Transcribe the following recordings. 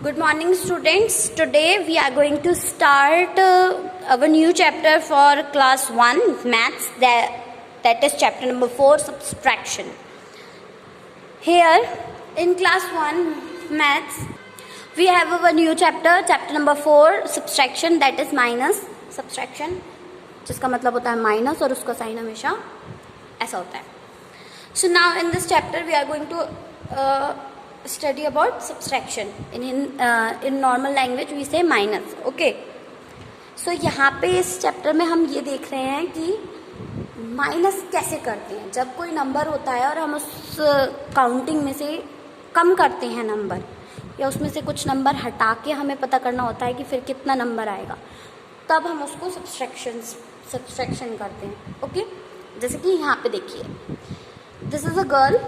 Good morning, students. Today we are going to start our new chapter for class 1 maths, that is chapter number 4, subtraction. Here in class 1 maths we have our new chapter number 4, subtraction, that is minus subtraction, जिसका मतलब होता है minus और उसका sign हमेशा ऐसा होता है. So now in this chapter we are going to study about subtraction. In normal language we say minus. Okay. So यहाँ पे इस चैप्टर में हम ये देख रहे हैं कि माइनस कैसे करते हैं. जब कोई नंबर होता है और हम उस काउंटिंग में से कम करते हैं नंबर, या उसमें से कुछ नंबर हटा के हमें पता करना होता है कि फिर कितना नंबर आएगा, तब हम उसको सब्सट्रैक्शन करते हैं. ओके. जैसे कि यहाँ पे देखिए, this is a girl,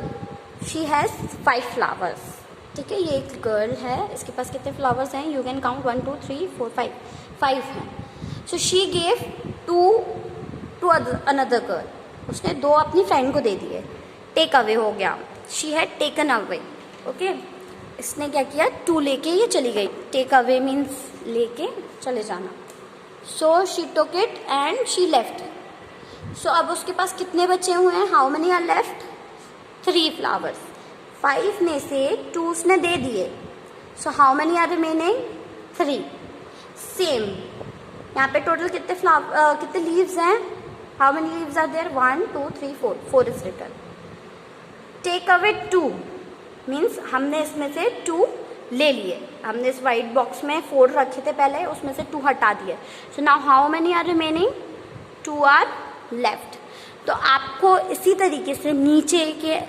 she has 5 flowers. ठीक है, ये एक गर्ल है, इसके पास कितने फ्लावर्स हैं? यू कैन काउंट 1 2 3 4 5 हैं. So she gave 2 to another girl. उसने 2 अपनी फ्रेंड को दे दिए. टेक अवे हो गया, she had taken away. Okay. इसने क्या किया? 2 लेके ये चली गई. टेक अवे मीन्स लेके चले जाना. So she took it and she left. So अब उसके पास कितने बचे हुए हैं? How many are left? 3 flowers. 5 में से 2 उसने दे दिए. So how many are remaining? 3. Same यहाँ पे टोटल कितने लीव्स हैं? How many leaves are there? 1 2 3 4 is written. Take away 2 means हमने इसमें से 2 ले लिए. हमने इस वाइट बॉक्स में 4 रखे थे पहले, उसमें से 2 हटा दिए. So now how many are remaining? 2 are left. तो आपको इसी तरीके से नीचे के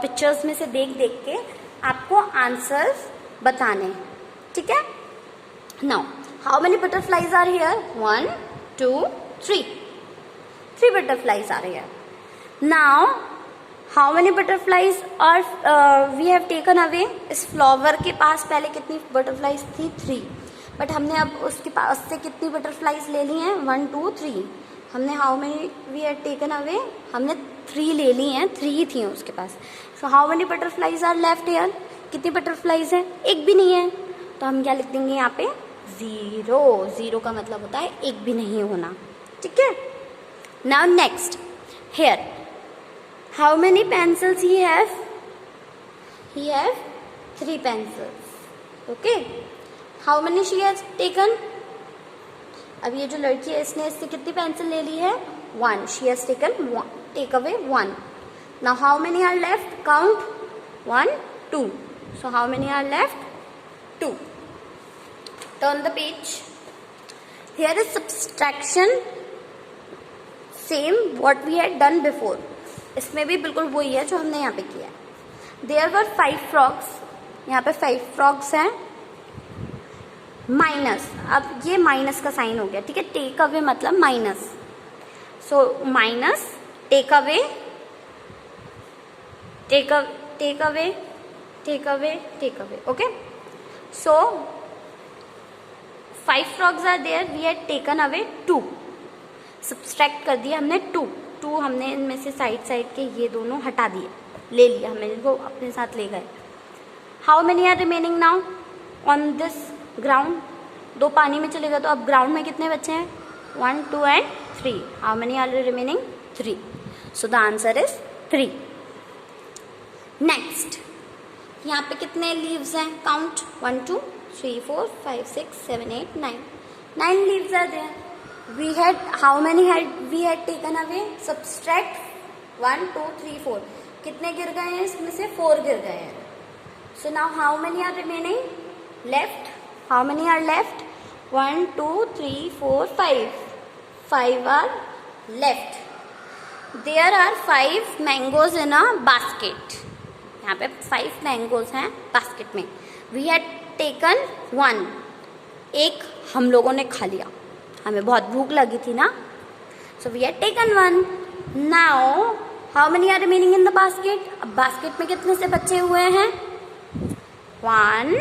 पिक्चर्स में से देख देख के आपको आंसर्स बताने. ठीक है. Now how many butterflies are here? 1 2 3. 3 butterflies are here. Now how many butterflies are we have taken away? इस फ्लावर के पास पहले कितनी बटरफ्लाइज थी? 3. बट हमने अब उसके पास से कितनी बटरफ्लाइज ले ली हैं? 1 2 3. हमने how many we have taken away? हमने 3 ले ली हैं. 3 ही थी उसके पास. So how many butterflies are left here? कितनी बटरफ्लाइज है? एक भी नहीं है. तो हम क्या लिख देंगे यहाँ पे? 0. 0 का मतलब होता है एक भी नहीं होना. ठीक है. Now next here, how many pencils he have? He have 3 pencils. Okay. How many she has taken? अब ये जो लड़की है इसने इससे कितनी पेंसिल ले ली है? 1. She has taken 1. Take away 1. Now how many are left? Count 1 2. So how many are left? 2. Turn the page. Here is subtraction, same what we had done before. इसमें भी बिल्कुल वही है जो हमने यहाँ पे किया है. There were 5 frogs. यहाँ पे 5 फ्रॉग्स हैं. माइनस, अब ये माइनस का साइन हो गया. ठीक है. टेक अवे मतलब minus. So minus take away, take away, take away, take away, take away. Okay. So 5 frogs are there, we had taken away 2. Subtract कर दिया हमने 2 हमने इनमें से साइड के ये दोनों हटा दिए, ले लिया, हमने इनको अपने साथ ले गए. How many are remaining now on this ground? 2 पानी में चले गए, तो अब ग्राउंड में कितने बच्चे हैं? 1 2 and 3. How many are remaining? 3. So the answer is 3. Next, यहाँ पे कितने लीव्स हैं? Count 1 2 3 4 5 6 7 8 9. 9 leaves are there. We had how many had we had taken away? Subtract 1 2 3 4. कितने गिर गए हैं? इसमें से 4 गिर गए हैं. So now how many are remaining? Left. How many are left? 1 2 3 4 5. 5 are left. There are 5 mangoes in a basket. यहाँ पे 5 mangoes हैं basket में. We had taken 1. एक हम लोगों ने खा लिया, हमें बहुत भूख लगी थी ना. So we had taken 1. Now how many are remaining in the basket? अब basket में कितने से बचे हुए हैं? 1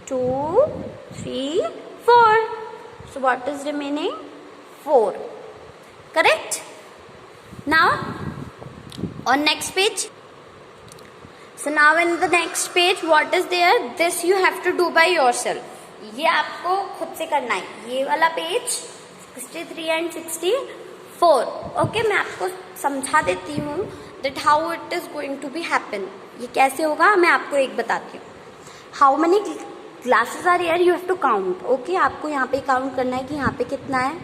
2 3 4. So what is remaining? 4. Correct? Now on next page, So now in the next page what is there? This you have to do by yourself. ये आपको खुद से करना है. ये वाला पेज 63 and 64. ओके, मैं आपको समझा देती हूँ that how it is going to be happen. ये कैसे होगा मैं आपको एक बताती हूँ. How many glasses are here? You have to count. Okay, आपको यहाँ पे काउंट करना है कि यहाँ पे कितना है.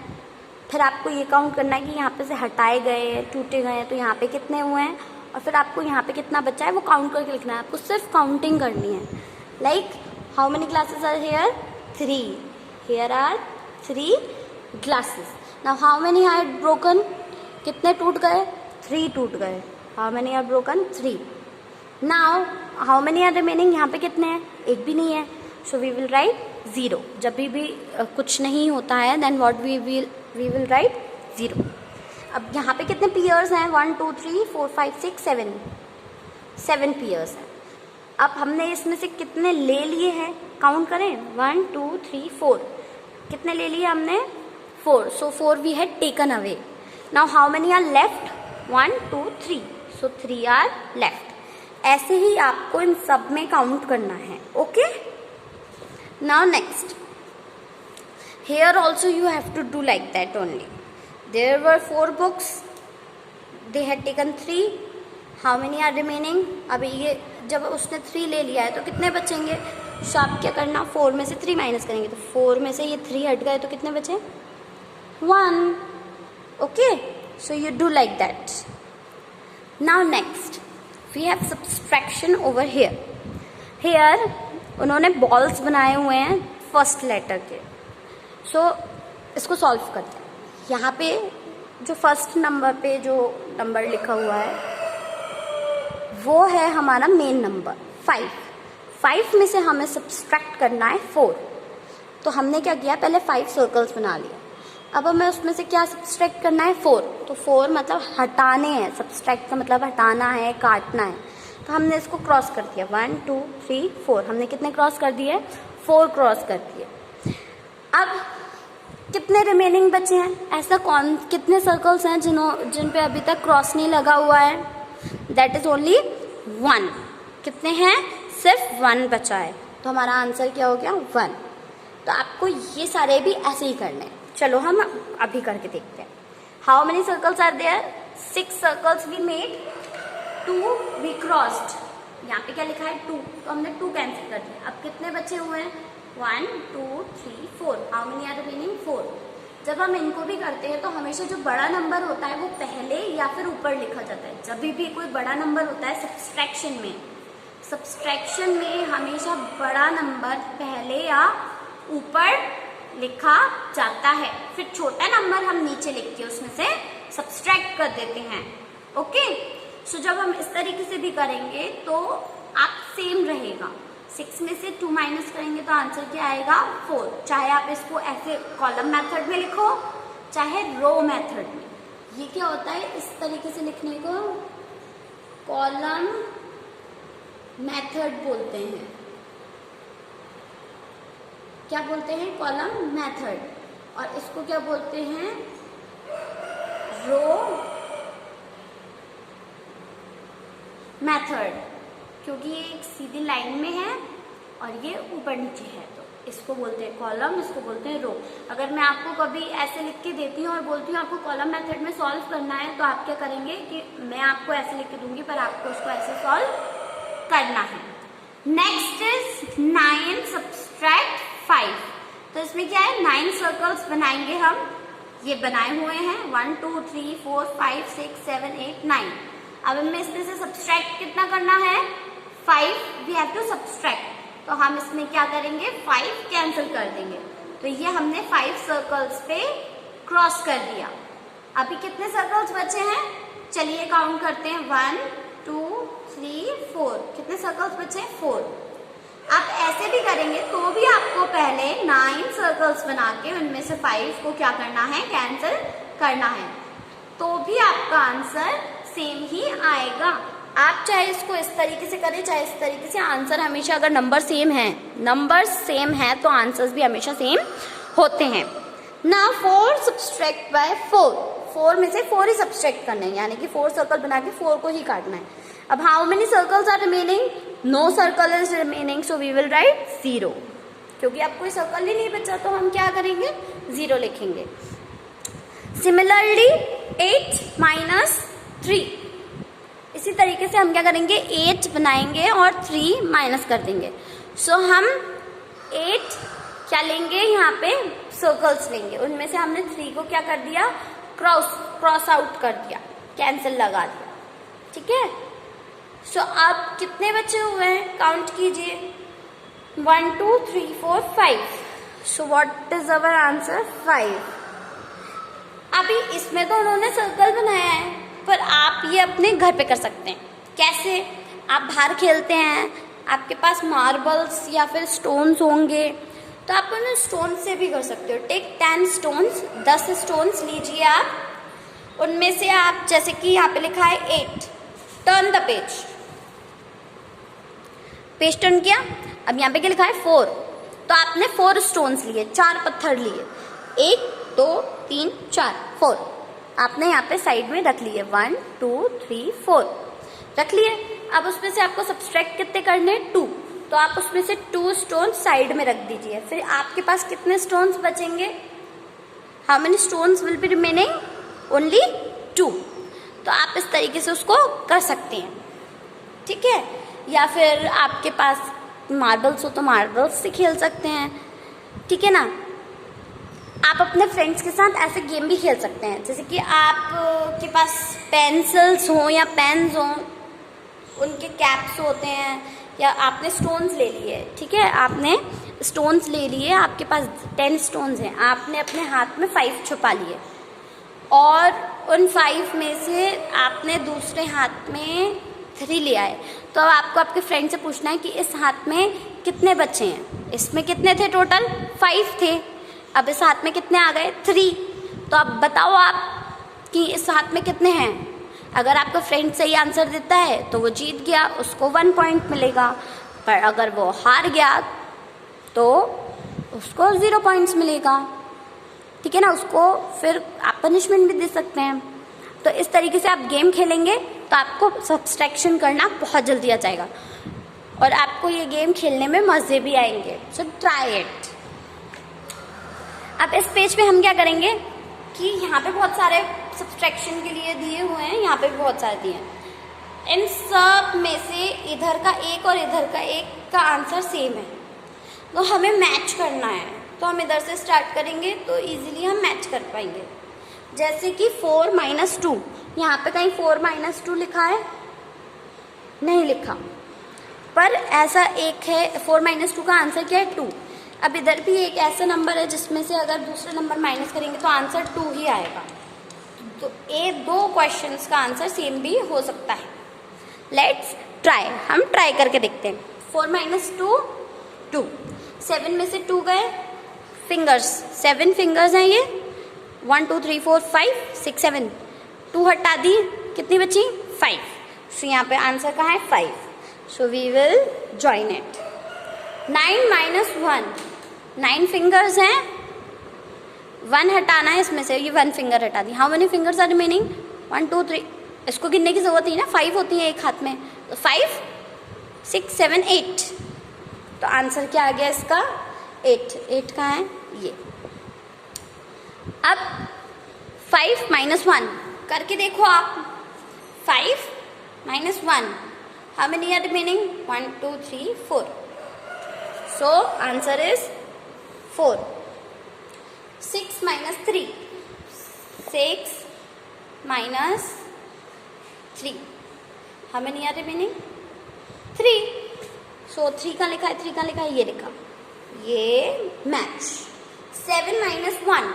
फिर आपको ये काउंट करना है कि यहाँ पे से हटाए गए, टूटे गए, तो यहाँ पे कितने हुए हैं. और फिर आपको यहाँ पे कितना बचा है वो काउंट करके लिखना है. आपको सिर्फ काउंटिंग करनी है. Like how many glasses are here? 3. Here are 3 glasses. Now how many are broken? कितने टूट गए? 3 टूट गए. How many are broken? 3. Now how many are remaining? यहाँ पे कितने हैं? एक भी नहीं है. So we will write 0. जब भी कुछ नहीं होता है then what we will write 0. अब यहाँ पे कितने पेयर्स हैं? 1 2 3 4 5 6 7 पेयर्स हैं. अब हमने इसमें से कितने ले लिए हैं? काउंट करें. 1 2 3 4. कितने ले लिए हमने? 4. So 4 we had taken away. Now how many are left? 1 2 3. So 3 are left. ऐसे ही आपको इन सब में काउंट करना है. Okay, now next. Here also you have to do like that only. There were 4 books. They had taken 3. How many are remaining? अभी ये जब उसने 3 ले लिया है तो कितने बचेंगे? सो आप क्या करना, 4 में से 3 माइनस करेंगे तो 4 में से ये 3 हट गए तो कितने बचे? 1. Okay, so you do like that. Now next we have subtraction over here. Here उन्होंने बॉल्स बनाए हुए हैं फर्स्ट लेटर के. सो इसको सॉल्व करते हैं. यहाँ पे जो फर्स्ट नंबर पे जो नंबर लिखा हुआ है वो है हमारा मेन नंबर 5. 5 में से हमें सब्सट्रैक्ट करना है 4. तो हमने क्या किया, पहले 5 सर्कल्स बना लिए. अब हमें उसमें से क्या सब्सट्रैक्ट करना है? 4. तो 4 मतलब हटाने हैं. सब्सट्रैक्ट का मतलब हटाना है, काटना है. तो हमने इसको क्रॉस कर दिया. 1 2 3 4. हमने कितने क्रॉस कर दिए? 4 क्रॉस कर दिए. अब कितने रिमेनिंग बचे हैं? ऐसा कितने सर्कल्स हैं जिन पे अभी तक क्रॉस नहीं लगा हुआ है? That is only 1. कितने हैं? सिर्फ 1 बचा है. तो हमारा आंसर क्या हो गया? 1. तो आपको ये सारे भी ऐसे ही करने हैं. चलो हम अभी करके देखते हैं. How many circles are there? 6 circles we made. 2 we crossed. यहाँ पे क्या लिखा है? 2. तो हमने 2 कैंसिल कर दिया. अब कितने बचे हुए हैं? 1 2 3 4. How many are remaining? 4. जब हम इनको भी करते हैं तो हमेशा जो बड़ा नंबर होता है वो पहले या फिर ऊपर लिखा जाता है. जब भी कोई बड़ा नंबर होता है सब्सट्रैक्शन में हमेशा बड़ा नंबर पहले या ऊपर लिखा जाता है. फिर छोटा नंबर हम नीचे लिख के उसमें से सब्सट्रैक्ट कर देते हैं. ओके, सो जब हम इस तरीके से भी करेंगे तो आप सेम रहेगा. 6 में से 2 माइनस करेंगे तो आंसर क्या आएगा? 4. चाहे आप इसको ऐसे कॉलम मेथड में लिखो चाहे रो मेथड में. ये क्या होता है, इस तरीके से लिखने को कॉलम मेथड बोलते हैं. क्या बोलते हैं? Column method. और इसको क्या बोलते हैं? रो मेथड. क्योंकि ये एक सीधी लाइन में है और ये ऊपर नीचे है तो इसको बोलते हैं कॉलम, इसको बोलते हैं रो. अगर मैं आपको कभी ऐसे लिख के देती हूँ और बोलती हूँ आपको कॉलम मेथड में सॉल्व करना है तो आप क्या करेंगे कि मैं आपको ऐसे लिख के दूंगी पर आपको उसको ऐसे सॉल्व करना है. Next is 9 subtract 5. तो इसमें क्या है? 9 सर्कल्स बनाएंगे हम. ये बनाए हुए हैं 1 2 3 4 5 6 7 8 9. अब हमें इसमें से सब्सट्रैक्ट कितना करना है? 5 वी हैव टू सब्सट्रैक्ट. तो हम इसमें क्या करेंगे? 5 कैंसिल कर देंगे. तो ये हमने 5 सर्कल्स पे क्रॉस कर दिया. अभी कितने सर्कल्स बचे हैं? चलिए काउंट करते हैं. 1 2 3 4. कितने सर्कल्स बचे? 4. आप ऐसे भी करेंगे तो भी आपको पहले 9 सर्कल्स बना के उनमें से 5 को क्या करना है? कैंसिल करना है. तो भी आपका आंसर सेम ही आएगा. आप चाहे इसको इस तरीके से करें चाहे इस तरीके से, आंसर हमेशा अगर नंबर सेम है तो आंसर्स भी हमेशा सेम होते हैं. ना 4 सब्सट्रैक्ट बाय 4. 4 में से 4 ही सब्सट्रैक्ट करना है, यानी कि 4 सर्कल बना के 4 को ही काटना है. अब how many circles are remaining, no circle is remaining, so we will write 0, क्योंकि अब कोई सर्कल ही नहीं बचा तो हम क्या करेंगे 0 लिखेंगे। सिमिलरली 8 माइनस 3, इसी तरीके से हम क्या करेंगे 8 बनाएंगे और 3 माइनस कर देंगे। सो हम 8 क्या लेंगे, यहाँ पे सर्कल्स लेंगे, उनमें से हमने 3 को क्या कर दिया, क्रॉस आउट कर दिया, कैंसिल लगा दिया, ठीक है। सो अब कितने बचे हुए हैं, काउंट कीजिए, 1 2 3 4 5। So what is our answer 5। अभी इसमें तो उन्होंने सर्कल बनाया है, पर आप ये अपने घर पे कर सकते हैं। कैसे, आप बाहर खेलते हैं, आपके पास मार्बल्स या फिर स्टोन्स होंगे, तो आप उन्हें स्टोन से भी कर सकते हो। टेक 10 स्टोन्स, 10 स्टोन्स लीजिए आप, उनमें से आप जैसे कि यहाँ पे लिखा है 8, turn the page, page turn किया, अब यहाँ पे क्या लिखा है 4, तो आपने 4 स्टोन्स लिए, 4 पत्थर लिए, 1 2 3 4 4 आपने यहाँ पे साइड में रख लिए, 1 2 3 4 रख लिए। अब उसमें से आपको सब्सट्रैक्ट कितने करने, 2, तो आप उसमें से 2 स्टोन साइड में रख दीजिए। फिर आपके पास कितने स्टोन्स बचेंगे, how many stones will be remaining, only 2। तो आप इस तरीके से उसको कर सकते हैं, ठीक है। या फिर आपके पास मार्बल्स हो तो मार्बल्स से खेल सकते हैं, ठीक है ना। आप अपने फ्रेंड्स के साथ ऐसे गेम भी खेल सकते हैं, जैसे कि आपके पास पेंसिल्स हों या पेन्स हों, उनके कैप्स होते हैं, या आपने स्टोन्स ले लिए, ठीक है, आपने स्टोन्स ले लिए, आपके पास 10 स्टोन्स हैं, आपने अपने हाथ में 5 छुपा लिए, और उन 5 में से आपने दूसरे हाथ में 3 लिया है, तो अब आपको आपके फ्रेंड से पूछना है कि इस हाथ में कितने बचे हैं, इसमें कितने थे, टोटल 5 थे, अब इस हाथ में कितने आ गए 3, तो अब बताओ आप कि इस हाथ में कितने हैं। अगर आपका फ्रेंड सही आंसर देता है तो वो जीत गया, उसको 1 पॉइंट मिलेगा, पर अगर वो हार गया तो उसको 0 पॉइंट्स मिलेगा, ठीक है ना। उसको फिर आप पनिशमेंट भी दे सकते हैं। तो इस तरीके से आप गेम खेलेंगे तो आपको सब्सट्रैक्शन करना बहुत जल्दी आ जाएगा, और आपको ये गेम खेलने में मज़े भी आएंगे। So try it. अब इस पेज पे हम क्या करेंगे कि यहाँ पे बहुत सारे सब्सट्रैक्शन के लिए दिए हुए हैं, यहाँ पे भी बहुत सारे दिए हैं। इन सब में से इधर का एक और इधर का एक का आंसर सेम है, तो हमें मैच करना है। तो हम इधर से स्टार्ट करेंगे तो इजीली हम मैच कर पाएंगे। जैसे कि 4 माइनस 2, यहाँ पे कहीं 4 माइनस 2 लिखा है, नहीं लिखा, पर ऐसा एक है 4 माइनस 2 का आंसर क्या है 2। अब इधर भी एक ऐसा नंबर है जिसमें से अगर दूसरे नंबर माइनस करेंगे तो आंसर 2 ही आएगा। तो ये 2 क्वेश्चंस का आंसर सेम भी हो सकता है। लेट्स ट्राई, हम ट्राई करके देखते हैं। 4 माइनस 2 2, 7 में से 2 गए, फिंगर्स 7 फिंगर्स हैं ये, 1 2 3 4 5 6 7, 2 हटा दी, कितनी बची 5। सो यहाँ पे आंसर कहाँ है 5, so we will join it. 9 minus 1, 9 fingers हैं, 1 हटाना है इसमें से, ये 1 फिंगर हटा दी। How many fingers are remaining, 1 2 3, इसको गिनने की जरूरत नहीं ना, 5 होती है एक हाथ में, तो 5 6 7 8, तो आंसर क्या आ गया इसका 8। 8 कहाँ है ये। अब 5 माइनस 1 करके देखो आप, 5 minus 1, how many are remaining, 1 2 3 4, so answer is 4। 6 minus 3, 6 minus 3, how many are remaining 3, सो 3 का लिखा है, 3 का लिखा है, ये लिखा, ये match. 7 minus 1,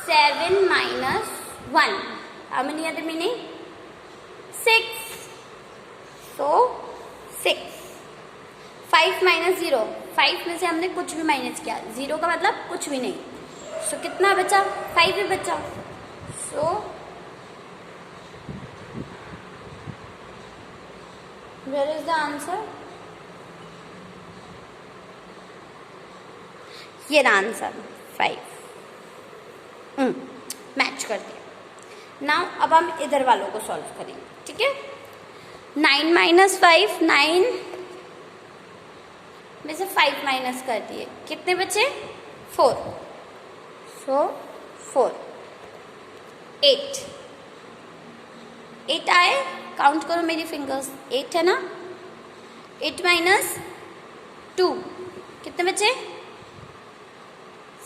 7 minus 1, how many are remaining 6, so 6। 5 minus 0, 5 में से हमने कुछ भी माइनस किया, 0 का मतलब कुछ भी नहीं, सो कितना बचा 5 ही बचा। So where is the answer, ये आंसर 5, मैच कर दिया। नाउ अब हम इधर वालों को सॉल्व करेंगे, ठीक है। 9 माइनस 5, 9 में से 5 माइनस कर दिए, कितने बचे? 4. सो 4. 8. 8 आए, काउंट करो मेरी फिंगर्स, 8 है ना. 8 माइनस 2, कितने बचे?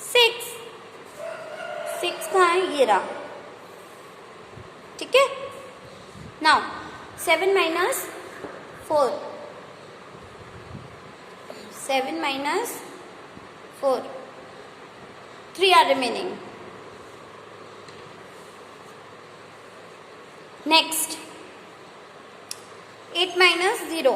6. 6 कहाँ है? ये रहा. ठीक है. Now 7 minus 4, 7 minus 4, 3 are remaining. Next 8 minus 0,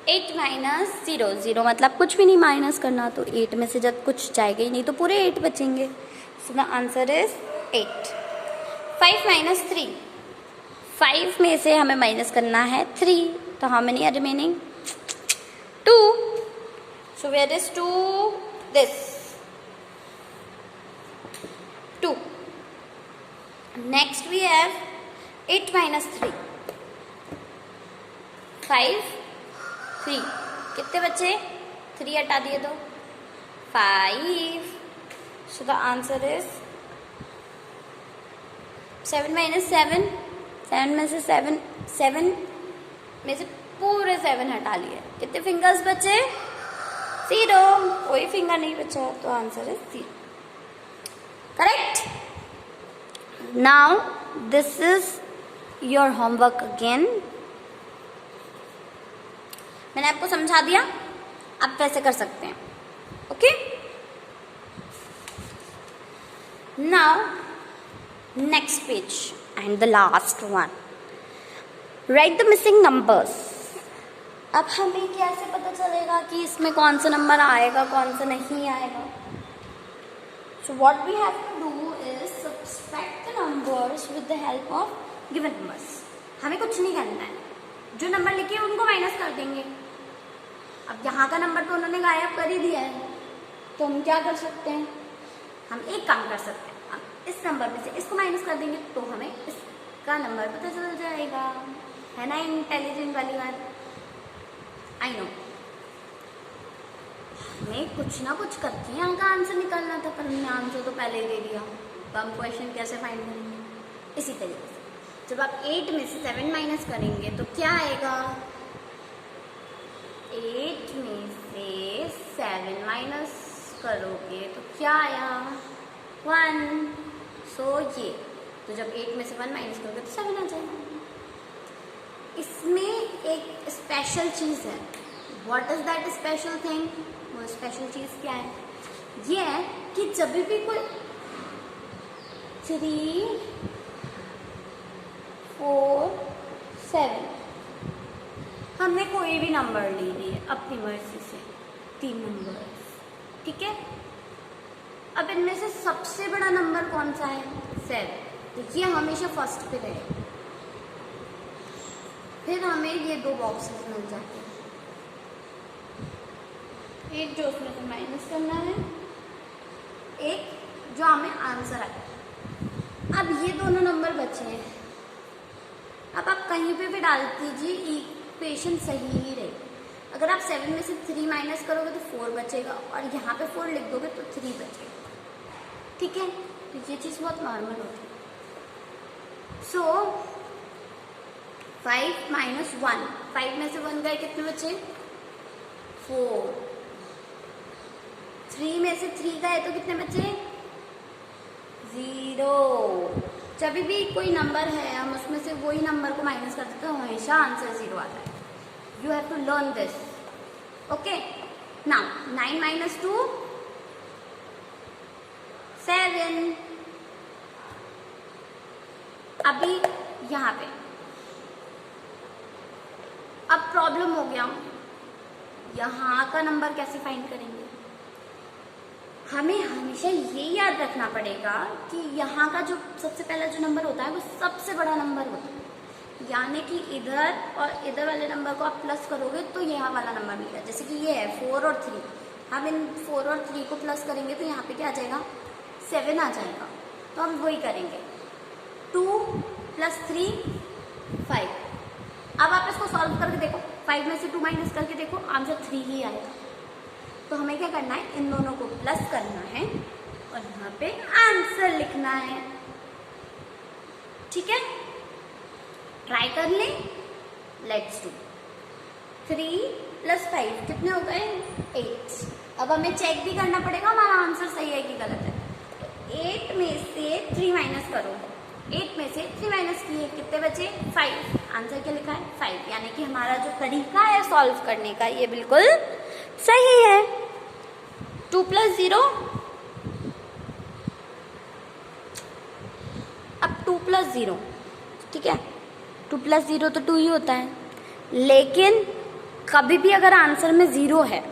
8 minus 0, 0 मतलब कुछ भी नहीं माइनस करना, तो 8 में से जब कुछ जाएगा ही नहीं तो पूरे 8 बचेंगे. सो द आंसर इज 8. 5 माइनस 3, 5 में से हमें माइनस करना है 3, तो how many are remaining? 2. So where is 2? This 2. Next we have 8 minus 3, 5, 3, कितने बचे? 3 हटा दिए तो 5. So the answer is 7 minus 7, 7 में से 7 में से पूरे 7 हटा लिए, कितने फिंगर्स बचे? 0. कोई फिंगर नहीं बचा, तो answer is 0. Correct. Now this is your homework again. मैंने आपको समझा दिया, आप वैसे कर सकते हैं. Okay. Now next page and the last one. Write the missing numbers. अब हमें कैसे पता चलेगा कि इसमें कौन सा नंबर आएगा, कौन सा नहीं आएगा? So what we have to do is subtract the numbers with the help of given numbers. हमें कुछ नहीं करना है, जो नंबर लिखे उनको माइनस कर देंगे. अब यहाँ का नंबर तो उन्होंने गायब कर ही दिया है, तो हम क्या कर सकते हैं? हम एक काम कर सकते हैं, हम इस नंबर में से इसको माइनस कर देंगे, तो हमें इसका नंबर पता चल जाएगा. है ना इंटेलिजेंट वाली बात? I know. हमें कुछ ना कुछ करके यहाँ का आंसर निकालना था, पर हमने आंसर तो पहले ही दे दिया, तो हम क्वेश्चन कैसे फाइंड करेंगे? इसी तरीके से जब आप 8 में से 7 माइनस करेंगे तो क्या आएगा? 8 में से 7 माइनस करोगे तो क्या आया? 1. सो ये तो जब 8 में से 1 माइनस करोगे तो 7 आ जाएगा. इसमें एक स्पेशल चीज़ है. What is that special thing? वो स्पेशल चीज़ क्या है? ये है कि जब भी कोई 3, 4, 7 हमने कोई भी नंबर ले लिए अपनी मर्जी से, 3 नंबर, ठीक है. अब इनमें से सबसे बड़ा नंबर कौन सा है? 7. तो ये हमेशा फर्स्ट पे रहेगा. फिर हमें ये 2 बॉक्सेस मिल जाते हैं, एक जो उसमें से माइनस करना है, एक जो हमें आंसर आए. अब ये दोनों नंबर बचे हैं. अब आप कहीं पे भी डाल दीजिए, इक्वेशन सही ही रहेगी. अगर आप 7 में से 3 माइनस करोगे तो 4 बचेगा, और यहाँ पे 4 लिख दोगे तो 3 बचेगा. ठीक है. तो ये चीज़ बहुत नॉर्मल होती है. सो 5 माइनस 1, 5 में से 1 गए, कितने बचे? 4. 3 में से 3 गए तो कितने बचे? 0. जब भी कोई नंबर है हम उसमें से वही नंबर को माइनस करते तो हमेशा आंसर 0 आता है. You have to learn this. Okay. Now 9 minus 2, 7. अभी यहाँ पे अब प्रॉब्लम हो गया, यहाँ का नंबर कैसे फाइंड करेंगे? हमें हमेशा ये याद रखना पड़ेगा कि यहाँ का जो सबसे पहला जो नंबर होता है वो सबसे बड़ा नंबर होता है. यानी कि इधर और इधर वाले नंबर को आप प्लस करोगे तो यहाँ वाला नंबर मिलेगा. जैसे कि ये है 4 और 3, हम इन 4 और 3 को प्लस करेंगे तो यहाँ पे क्या आ जाएगा? 7 आ जाएगा. तो हम वही करेंगे. 2 + 3 5. अब आप इसको सॉल्व करके देखो, 5 में से 2 माइनस करके देखो, आंसर 3 ही आएगा। तो हमें क्या करना है, इन दोनों को प्लस करना है और यहाँ पे आंसर लिखना है। ठीक है, ट्राई कर ले, लेट्स डू। 3 + 5 कितने हो गए, 8। अब हमें चेक भी करना पड़ेगा हमारा आंसर सही है कि गलत है। तो 8 में से 3 माइनस करो, 8 में से 3 माइनस किए, कितने बचे, 5। आंसर क्या लिखा है, 5। यानी कि हमारा जो तरीका है सॉल्व करने का ये बिल्कुल सही है। 2 + 0, अब 2 + 0, ठीक है, 2 + 0 तो 2 ही होता है। लेकिन कभी भी अगर आंसर में 0 है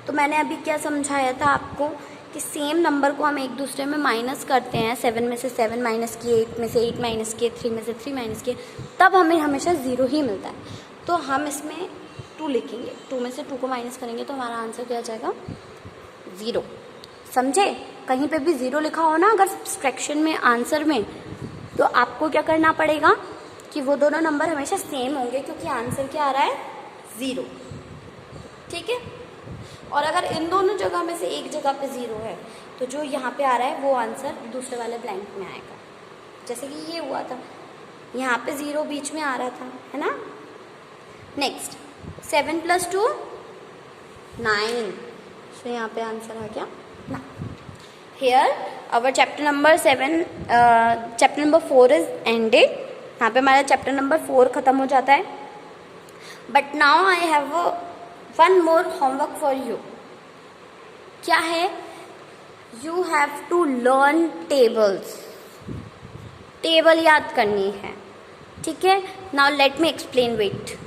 तो मैंने अभी क्या समझाया था आपको कि सेम नंबर को हम एक दूसरे में माइनस करते हैं। 7 में से 7 माइनस किए, 8 में से 8 माइनस किए, 3 में से 3 माइनस किए, तब हमें हमेशा 0 ही मिलता है। तो हम इसमें 2 लिखेंगे, 2 में से 2 को माइनस करेंगे तो हमारा आंसर क्या आ जाएगा, 0। समझे, कहीं पे भी 0 लिखा हो ना अगर सब्सट्रैक्शन में आंसर में, तो आपको क्या करना पड़ेगा कि वो दोनों नंबर हमेशा सेम होंगे, क्योंकि आंसर क्या आ रहा है, 0। ठीक है, और अगर इन दोनों जगह में से एक जगह पे 0 है तो जो यहाँ पे आ रहा है वो आंसर दूसरे वाले ब्लैंक में आएगा। जैसे कि ये हुआ था, यहाँ पे 0 बीच में आ रहा था, है ना। नेक्स्ट, 7 + 2 9, तो यहाँ पे आंसर आ गया 9। Here our chapter number 4 is ended. यहाँ पे हमारा चैप्टर नंबर 4 खत्म हो जाता है। But now I have one more homework for you. क्या है, you have to learn tables. Table याद करनी है, ठीक है। Now let me explain, wait.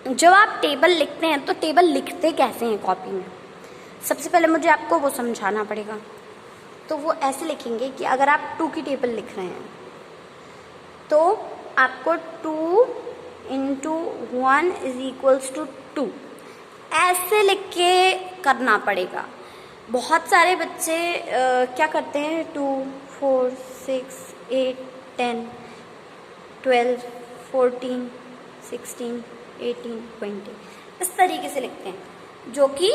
जब आप टेबल लिखते हैं तो टेबल लिखते कैसे हैं कॉपी में, सबसे पहले मुझे आपको वो समझाना पड़ेगा। तो वो ऐसे लिखेंगे कि अगर आप 2 की टेबल लिख रहे हैं तो आपको 2 × 1 = 2 ऐसे लिख के करना पड़ेगा। बहुत सारे बच्चे क्या करते हैं, 2, 4, 6, 8, 10, 12, 14, 16, 18, 20 इस तरीके से लिखते हैं, जो कि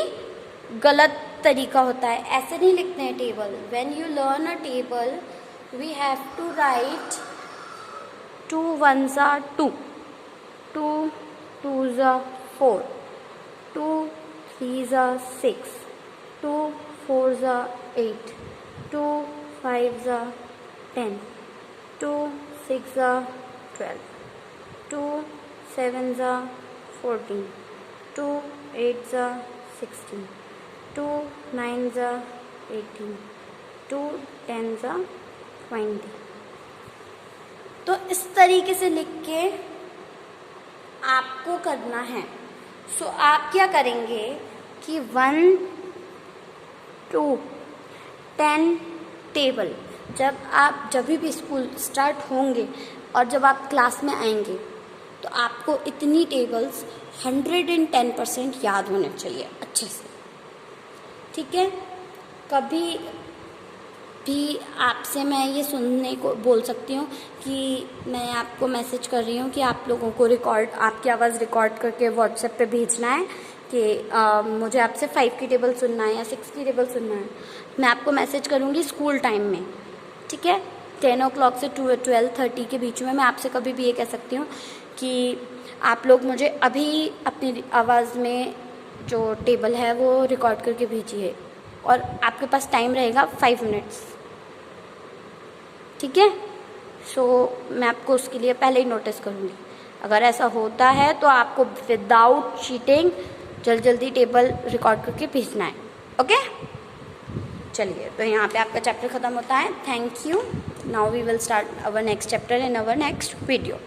गलत तरीका होता है। ऐसे नहीं लिखते हैं table. When you learn a table we have to write 2 1s are 2, 2 2s are 4, 2 3s are 6, 2 4s are 8, 2 5s are 10, 2 6s are 12, 2 7s are 14, 2 8s are 16, 2 9s are 18, 2 10s are 20। तो इस तरीके से लिख के आपको करना है। सो आप क्या करेंगे कि 1 to 10 टेबल, जब भी स्कूल स्टार्ट होंगे और जब आप क्लास में आएंगे तो आपको इतनी टेबल्स 110% याद होने चाहिए अच्छे से, ठीक है। कभी भी आपसे मैं ये सुनने को बोल सकती हूँ कि मैं आपको मैसेज कर रही हूँ कि आप लोगों को आपकी आवाज़ रिकॉर्ड करके व्हाट्सएप पे भेजना है कि मुझे आपसे 5 की टेबल सुनना है या 6 की टेबल सुनना है। मैं आपको मैसेज करूँगी स्कूल टाइम में, ठीक है, 10 o'clock से 12:30 के बीच में। मैं आपसे कभी भी ये कह सकती हूँ कि आप लोग मुझे अभी अपनी आवाज़ में जो टेबल है वो रिकॉर्ड करके भेजिए, और आपके पास टाइम रहेगा 5 मिनट्स, ठीक है। सो मैं आपको उसके लिए पहले ही नोटिस करूँगी। अगर ऐसा होता है तो आपको विदाउट चीटिंग जल्दी टेबल रिकॉर्ड करके भेजना है, ओके। चलिए, तो यहाँ पे आपका चैप्टर ख़त्म होता है। Thank you. Now we will start our next chapter in our next video.